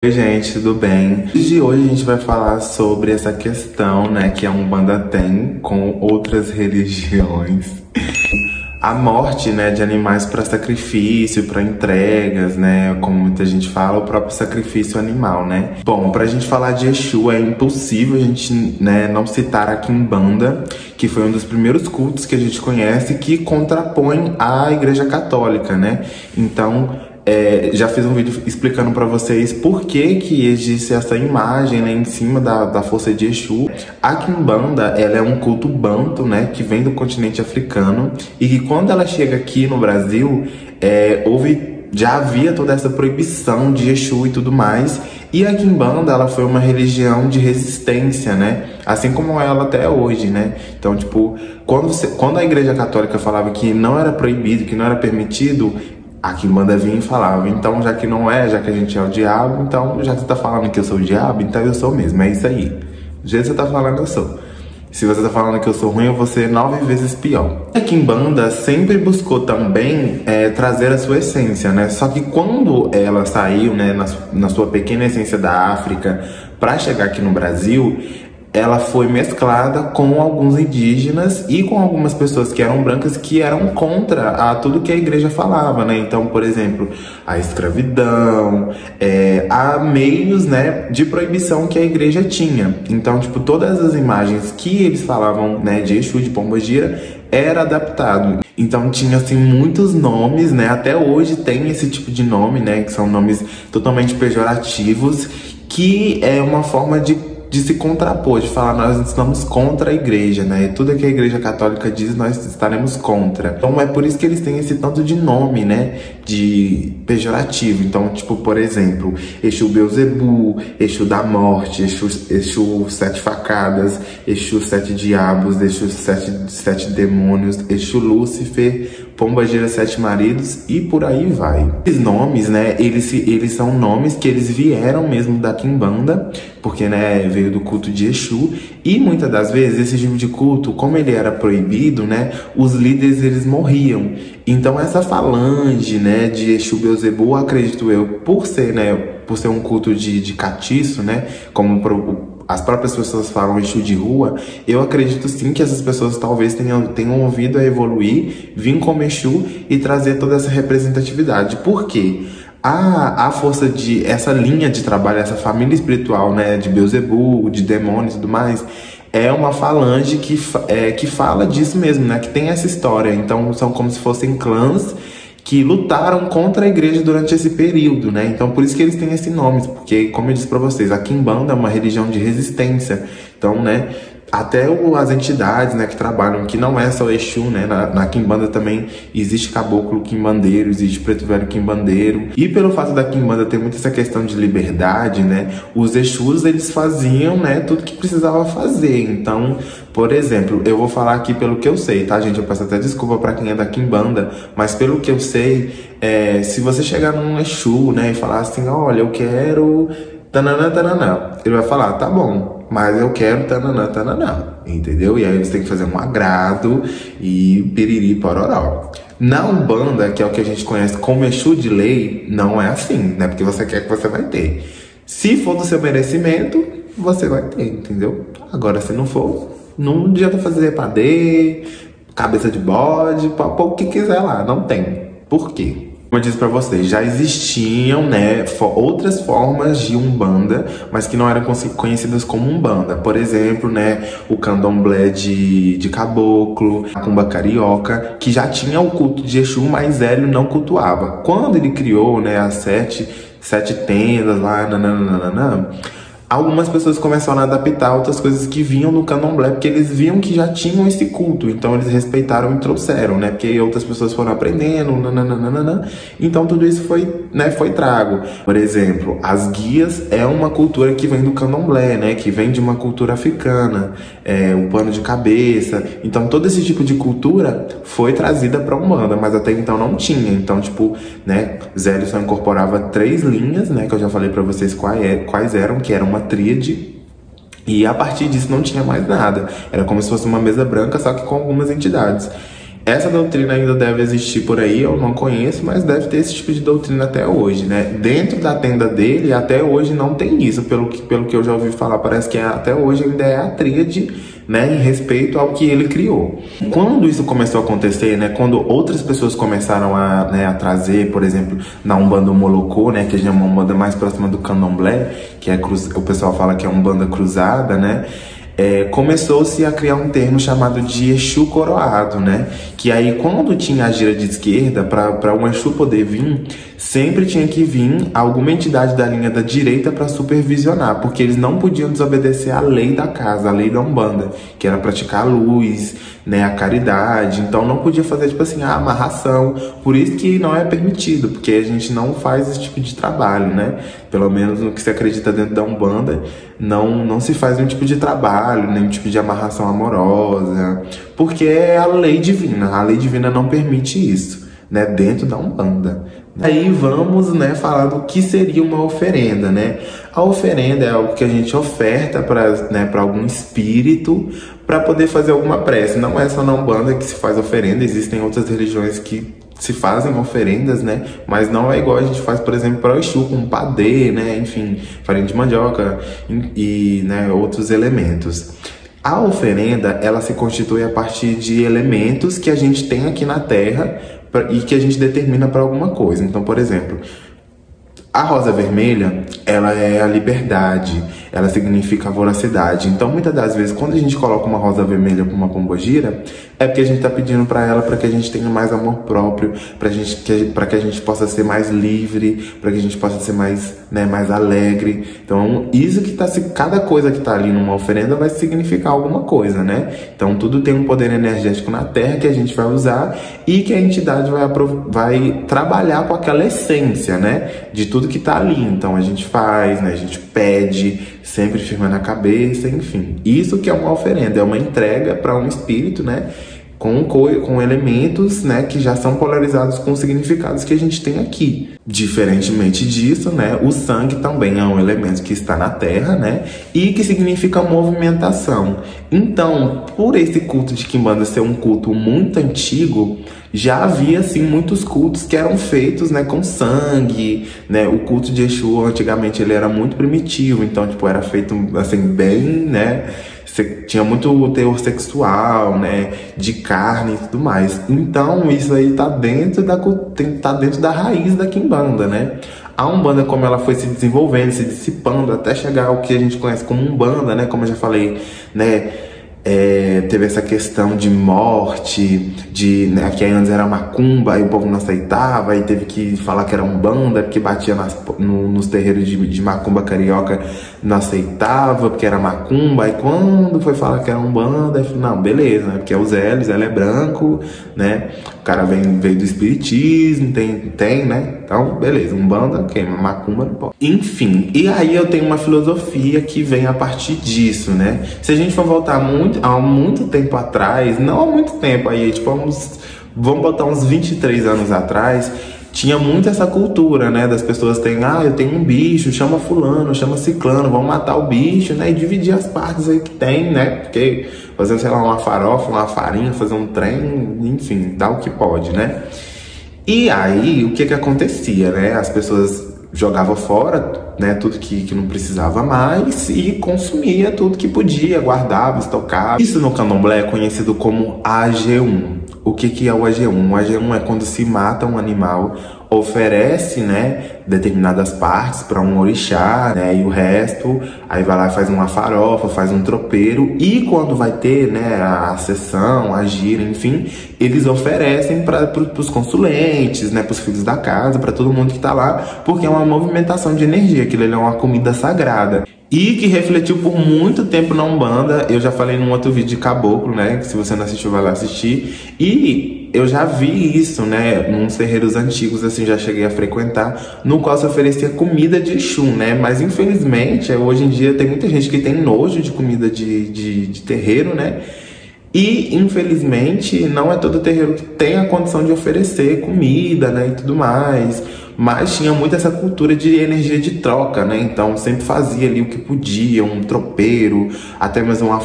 Oi gente, tudo bem? E hoje a gente vai falar sobre essa questão, né, que a Umbanda tem com outras religiões. A morte, né, de animais para sacrifício, para entregas, né, como muita gente fala, o próprio sacrifício animal, né. Bom, pra gente falar de Exu, é impossível a gente, né, não citar a Quimbanda, que foi um dos primeiros cultos que a gente conhece que contrapõe à Igreja Católica, né. Então, já fiz um vídeo explicando pra vocês por que existe essa imagem, né, em cima da força de Exu. A Quimbanda, ela é um culto banto, né, que vem do continente africano e que quando ela chega aqui no Brasil, já havia toda essa proibição de Exu e tudo mais. E a Quimbanda, ela foi uma religião de resistência, né? Assim como ela até hoje, né? Então, tipo, quando a Igreja Católica falava que não era proibido, que não era permitido, a Quimbanda vinha e falava, então já que não é, já que a gente é o diabo, então já que você tá falando que eu sou o diabo, então eu sou mesmo, é isso aí. Do jeito que você tá falando, eu sou. Se você tá falando que eu sou ruim, eu vou ser 9 vezes pior. A Quimbanda sempre buscou também trazer a sua essência, né? Só que quando ela saiu, né, na sua pequena essência da África, pra chegar aqui no Brasil, ela foi mesclada com alguns indígenas e com algumas pessoas que eram brancas que eram contra a tudo que a igreja falava, né? Então, por exemplo, a escravidão, há meios, né, de proibição que a igreja tinha. Então, tipo, todas as imagens que eles falavam, né, de Exu, de Pombogira, era adaptado. Então tinha, assim, muitos nomes, né? Até hoje tem esse tipo de nome, né? Que são nomes totalmente pejorativos, que é uma forma de se contrapor, de falar, nós estamos contra a igreja, né? E tudo que a igreja católica diz, nós estaremos contra. Então é por isso que eles têm esse tanto de nome, né? De pejorativo. Então, tipo, por exemplo, Exu Beelzebu, Exu da Morte, Exu Sete Facadas, Exu Sete Diabos, Exu Sete Demônios, Exu Lúcifer, Pombogira Sete Maridos e por aí vai. Esses nomes, né, eles são nomes que eles vieram mesmo da Quimbanda, porque, né, veio do culto de Exu, e muitas das vezes esse tipo de culto, como ele era proibido, né, os líderes eles morriam. Então essa falange, né, de Exu Beelzebu, acredito eu, por ser um culto de catiço, né, como as próprias pessoas falam Exu de rua, eu acredito sim que essas pessoas talvez tenham ouvido a evoluir, vir como Exu e trazer toda essa representatividade. Por quê? A força de essa linha de trabalho, essa família espiritual, né, de Beelzebu, de demônios e tudo mais, é uma falange que fala disso mesmo, né, que tem essa história. Então são como se fossem clãs que lutaram contra a igreja durante esse período, né? Então por isso que eles têm esse nome, porque, como eu disse pra vocês, a Quimbanda é uma religião de resistência. Então, né, até as entidades, né, que trabalham, que não é só Exu, né, na Quimbanda também existe caboclo quimbandeiro, existe preto velho quimbandeiro. E pelo fato da Quimbanda ter muito essa questão de liberdade, né, os Exus, eles faziam, né, tudo que precisava fazer. Então, por exemplo, eu vou falar aqui pelo que eu sei, tá, gente? Eu peço até desculpa pra quem é da Quimbanda, mas pelo que eu sei, se você chegar num Exu, né, e falar assim, olha, eu quero tananã, tananã, ele vai falar, tá bom, mas eu quero tananã, tananã, entendeu? E aí você tem que fazer um agrado e piriri pororó. Na Umbanda, que é o que a gente conhece como Exu de lei, não é assim, né? Porque você quer que você vai ter. Se for do seu merecimento, você vai ter, entendeu? Agora, se não for, não adianta fazer padê, cabeça de bode, pôr o que quiser lá, não tem. Por quê? Como eu disse pra vocês, já existiam, né, outras formas de Umbanda, mas que não eram conhecidas como Umbanda. Por exemplo, né, o candomblé de caboclo, a cumba carioca, que já tinha o culto de Exu, mas Hélio não cultuava. Quando ele criou, né, as sete tendas lá, nananana, algumas pessoas começaram a adaptar outras coisas que vinham no candomblé, porque eles viam que já tinham esse culto, então eles respeitaram e trouxeram, né, porque outras pessoas foram aprendendo, nananana, então tudo isso foi trago. Por exemplo, as guias é uma cultura que vem do candomblé, né, que vem de uma cultura africana, o pano de cabeça, então todo esse tipo de cultura foi trazida pra Umbanda, mas até então não tinha. Então, tipo, né, Zélio só incorporava 3 linhas, né, que eu já falei pra vocês quais eram, que era uma tríade, e a partir disso não tinha mais nada. Era como se fosse uma mesa branca, só que com algumas entidades. Essa doutrina ainda deve existir por aí, eu não conheço, mas deve ter esse tipo de doutrina até hoje, né? Dentro da tenda dele, até hoje não tem isso, pelo que eu já ouvi falar, parece que até hoje ainda é a tríade, né, em respeito ao que ele criou. Quando isso começou a acontecer, né, quando outras pessoas começaram a trazer, por exemplo, na Umbanda Molocô, né, que é uma Umbanda mais próxima do Candomblé, que é o pessoal fala que é Umbanda cruzada, né, começou-se a criar um termo chamado de Exu coroado, né? Que aí quando tinha a gira de esquerda, para um Exu poder vir, sempre tinha que vir alguma entidade da linha da direita para supervisionar, porque eles não podiam desobedecer à lei da casa, a lei da Umbanda, que era praticar a luz, né, a caridade. Então não podia fazer tipo assim, a amarração. Por isso que não é permitido, porque a gente não faz esse tipo de trabalho, né? Pelo menos no que se acredita dentro da Umbanda, não se faz nenhum tipo de trabalho, nenhum tipo de amarração amorosa, porque é a lei divina. A lei divina não permite isso, né, dentro da Umbanda. Aí vamos, né, falar do que seria uma oferenda, né? A oferenda é algo que a gente oferta para algum espírito para poder fazer alguma prece. Não é só na Umbanda que se faz oferenda, existem outras religiões que se fazem oferendas, né? Mas não é igual a gente faz, por exemplo, para o Exu, com padê, né? Enfim, farinha de mandioca e né, outros elementos. A oferenda, ela se constitui a partir de elementos que a gente tem aqui na Terra e que a gente determina para alguma coisa. Então, por exemplo, a rosa vermelha, ela é a liberdade, ela significa a voracidade. Então, muitas das vezes, quando a gente coloca uma rosa vermelha para uma pombogira, é porque a gente está pedindo para ela para que a gente tenha mais amor próprio, para que a gente possa ser mais livre, para que a gente possa ser mais, né, mais alegre. Então, isso que cada coisa que está ali numa oferenda vai significar alguma coisa, né? Então, tudo tem um poder energético na Terra que a gente vai usar e que a entidade vai trabalhar com aquela essência, né, de tudo que tá ali. Então a gente faz, né, a gente pede, sempre firmando a cabeça, enfim. Isso que é uma oferenda, é uma entrega para um espírito, né, com elementos, né, que já são polarizados com os significados que a gente tem aqui. Diferentemente disso, né, o sangue também é um elemento que está na Terra, né, e que significa movimentação. Então, por esse culto de Quimbanda ser um culto muito antigo, já havia, assim, muitos cultos que eram feitos, né, com sangue, né. O culto de Exu, antigamente, ele era muito primitivo, então, tipo, era feito, assim, bem, né, tinha muito teor sexual, né, de carne e tudo mais. Então, isso aí tá dentro da raiz da Quimbanda, né. A Umbanda, como ela foi se desenvolvendo, se dissipando, até chegar ao que a gente conhece como Umbanda, né, como eu já falei, né, teve essa questão de morte, né, que antes era macumba, aí o povo não aceitava, aí teve que falar que era Umbanda, porque batia nos terreiros de macumba carioca, não aceitava, porque era macumba, aí quando foi falar que era Umbanda, não, beleza, né, porque é o Zé é branco, né, o cara veio do espiritismo, tem, né, então, beleza, Umbanda, ok, macumba não pode. Enfim, e aí eu tenho uma filosofia que vem a partir disso, né, se a gente for voltar há muito tempo atrás, não há muito tempo, aí tipo, vamos botar uns 23 anos atrás, tinha muito essa cultura, né, das pessoas eu tenho um bicho, chama fulano, chama ciclano, vamos matar o bicho, né, e dividir as partes aí que tem, né, porque fazer, sei lá, uma farofa, uma farinha, fazer um trem, enfim, dá o que pode, né. E aí, o que acontecia, né, as pessoas jogava fora, né, tudo que não precisava mais e consumia tudo que podia, guardava, estocava. Isso no Candomblé é conhecido como AG1. O que é o AG1? O AG1 é quando se mata um animal, oferece, né, determinadas partes para um orixá, né, e o resto, aí vai lá e faz uma farofa, faz um tropeiro, e quando vai ter, né, a sessão, a gira, enfim, eles oferecem para os consulentes, né, para os filhos da casa, para todo mundo que tá lá, porque é uma movimentação de energia, aquilo ali é uma comida sagrada. E que refletiu por muito tempo na Umbanda. Eu já falei num outro vídeo de Caboclo, né, que se você não assistiu, vai lá assistir. E eu já vi isso, né, nos terreiros antigos, assim, já cheguei a frequentar, no qual se oferecia comida de Exu, né, mas infelizmente, hoje em dia tem muita gente que tem nojo de comida de terreiro, né, e infelizmente não é todo terreiro que tem a condição de oferecer comida, né, e tudo mais, mas tinha muito essa cultura de energia de troca, né, então sempre fazia ali o que podia, um tropeiro, até mesmo uma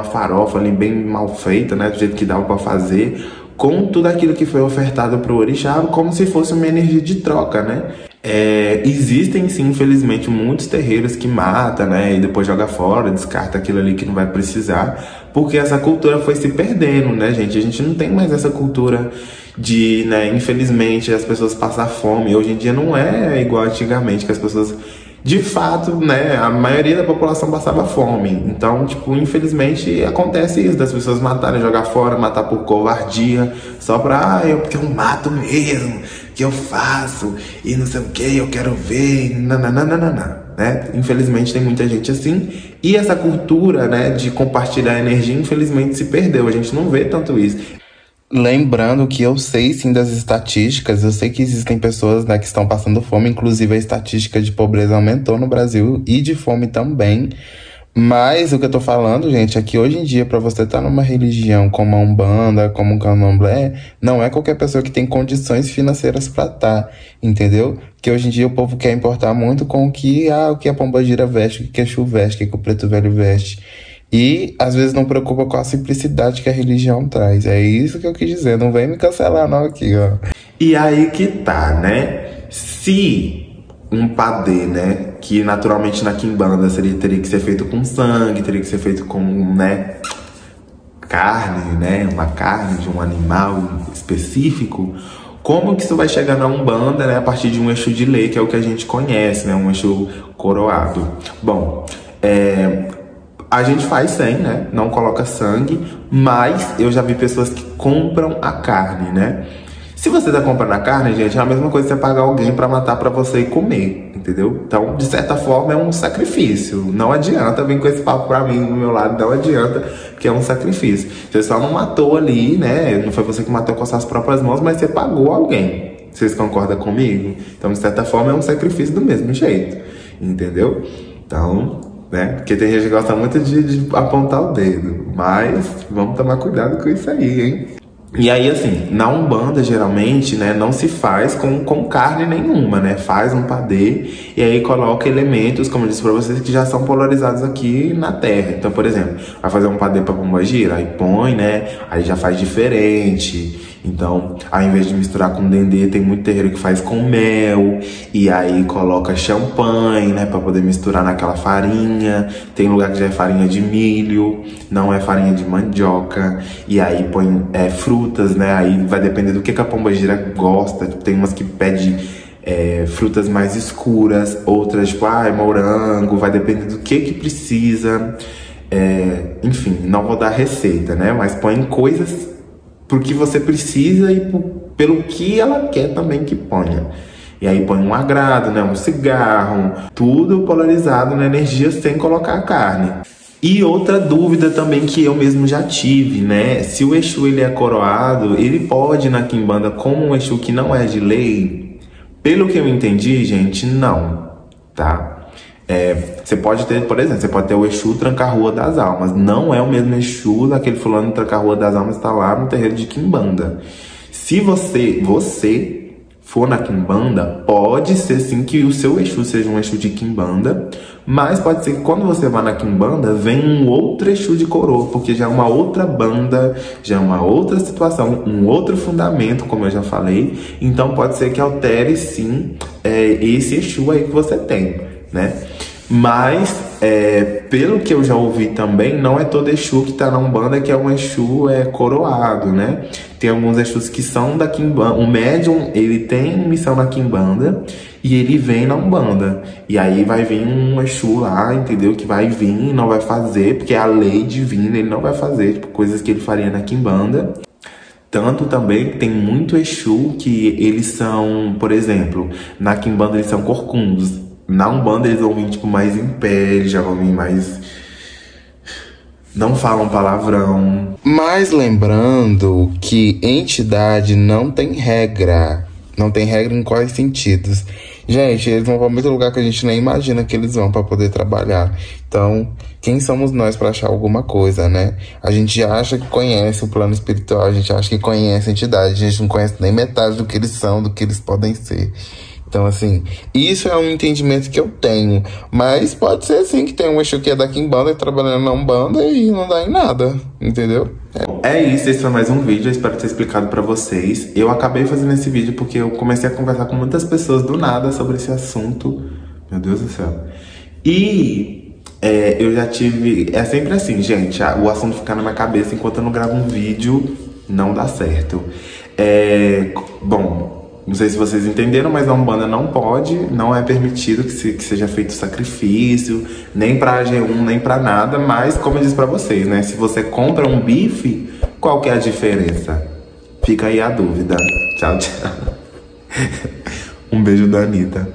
farofa ali bem mal feita, né, do jeito que dava pra fazer, com tudo aquilo que foi ofertado pro orixá, como se fosse uma energia de troca, né? Existem sim, infelizmente, muitos terreiros que matam, né, e depois joga fora, descarta aquilo ali que não vai precisar, porque essa cultura foi se perdendo, né, gente? A gente não tem mais essa cultura de, né, infelizmente, as pessoas passar fome. Hoje em dia não é igual antigamente, que as pessoas, de fato, né, a maioria da população passava fome. Então, tipo, infelizmente acontece isso, das pessoas matarem, jogar fora, matar por covardia, só pra, porque eu mato mesmo, que eu faço, e não sei o que, eu quero ver, nananana, né? Infelizmente tem muita gente assim, e essa cultura, né, de compartilhar energia, infelizmente se perdeu, a gente não vê tanto isso. Lembrando que eu sei sim das estatísticas, eu sei que existem pessoas, né, que estão passando fome, inclusive a estatística de pobreza aumentou no Brasil e de fome também. Mas o que eu tô falando, gente, é que hoje em dia, pra você estar numa religião como a Umbanda, como o Candomblé, não é qualquer pessoa que tem condições financeiras pra estar, entendeu? Que hoje em dia o povo quer importar muito com o que a pombagira veste, o que Exu veste, o que o preto velho veste. E às vezes não preocupa com a simplicidade que a religião traz. É isso que eu quis dizer, não vem me cancelar não aqui, ó. E aí que tá, né? Se um padê, né, que naturalmente na quimbanda teria que ser feito com sangue, teria que ser feito com, né, carne, né, uma carne de um animal específico, como que isso vai chegar na Umbanda, né, a partir de um Exu de lei, que é o que a gente conhece, né, um Exu coroado? Bom, a gente faz sem, né, não coloca sangue, mas eu já vi pessoas que compram a carne, né? Se você tá comprando a carne, gente, é a mesma coisa que você pagar alguém pra matar pra você e comer, entendeu? Então, de certa forma, é um sacrifício. Não adianta vir com esse papo pra mim, do meu lado, não adianta, que é um sacrifício. Você só não matou ali, né? Não foi você que matou com suas próprias mãos, mas você pagou alguém. Vocês concordam comigo? Então, de certa forma, é um sacrifício do mesmo jeito, entendeu? Então, né? Porque tem gente que gosta muito de apontar o dedo, mas vamos tomar cuidado com isso aí, hein? E aí, assim, na Umbanda, geralmente, né, não se faz com carne nenhuma, né? Faz um padê e aí coloca elementos, como eu disse pra vocês, que já são polarizados aqui na Terra. Então, por exemplo, vai fazer um padê pra pombagira, aí põe, né? Aí já faz diferente. Então, ao invés de misturar com dendê, tem muito terreiro que faz com mel. E aí coloca champanhe, né? Pra poder misturar naquela farinha. Tem lugar que já é farinha de milho, não é farinha de mandioca. E aí põe frutas, né? Aí vai depender do que a pombagira gosta. Tem umas que pede frutas mais escuras. Outras, tipo, morango. Vai depender do que precisa. Enfim, não vou dar receita, né? Mas põe coisas pro que você precisa e pelo que ela quer também que ponha. E aí põe um agrado, né, um cigarro, tudo polarizado na energia sem colocar a carne. E outra dúvida também que eu mesmo já tive, né, se o Exu ele é coroado, ele pode na quimbanda como um Exu que não é de lei? Pelo que eu entendi, gente, não, tá? Você pode ter, por exemplo, você pode ter o Exu Tranca-Rua das Almas. Não é o mesmo Exu daquele fulano Tranca-Rua das Almas que está lá no terreiro de quimbanda. Se você for na quimbanda, pode ser sim que o seu Exu seja um Exu de quimbanda, mas pode ser que quando você vá na quimbanda, venha um outro Exu de coroa, porque já é uma outra banda, já é uma outra situação, um outro fundamento, como eu já falei. Então pode ser que altere sim esse Exu aí que você tem, né? Mas, pelo que eu já ouvi também, não é todo Exu que tá na Umbanda que é um Exu coroado, né? Tem alguns Exus que são da quimbanda. O médium, ele tem missão na quimbanda e ele vem na Umbanda. E aí vai vir um Exu lá, entendeu? Que vai vir e não vai fazer, porque é a lei divina, ele não vai fazer, tipo, coisas que ele faria na quimbanda. Tanto também tem muito Exu que eles são, por exemplo, na quimbanda eles são corcundos. Na Umbanda eles vão vir, tipo, mais em pé, eles já vão vir mais... não falam palavrão. Mas lembrando que entidade não tem regra. Não tem regra em quais sentidos. Gente, eles vão pra muito lugar que a gente nem imagina que eles vão pra poder trabalhar. Então, quem somos nós pra achar alguma coisa, né? A gente acha que conhece o plano espiritual, a gente acha que conhece a entidade. A gente não conhece nem metade do que eles são, do que eles podem ser. Então, assim, isso é um entendimento que eu tenho. Mas pode ser, assim, que tem um Exu que é da Quimbanda e trabalhando na Umbanda e não dá em nada, entendeu? É isso, esse foi mais um vídeo, eu espero ter explicado pra vocês. Eu acabei fazendo esse vídeo porque eu comecei a conversar com muitas pessoas do nada sobre esse assunto. Meu Deus do céu. E eu já tive... É sempre assim, gente, o assunto ficar na minha cabeça enquanto eu não gravo um vídeo, não dá certo. Bom... Não sei se vocês entenderam, mas na Umbanda não pode, não é permitido que seja feito sacrifício, nem pra AG1, nem pra nada, mas como eu disse pra vocês, né? Se você compra um bife, qual que é a diferença? Fica aí a dúvida. Tchau, tchau. Um beijo da Anitta.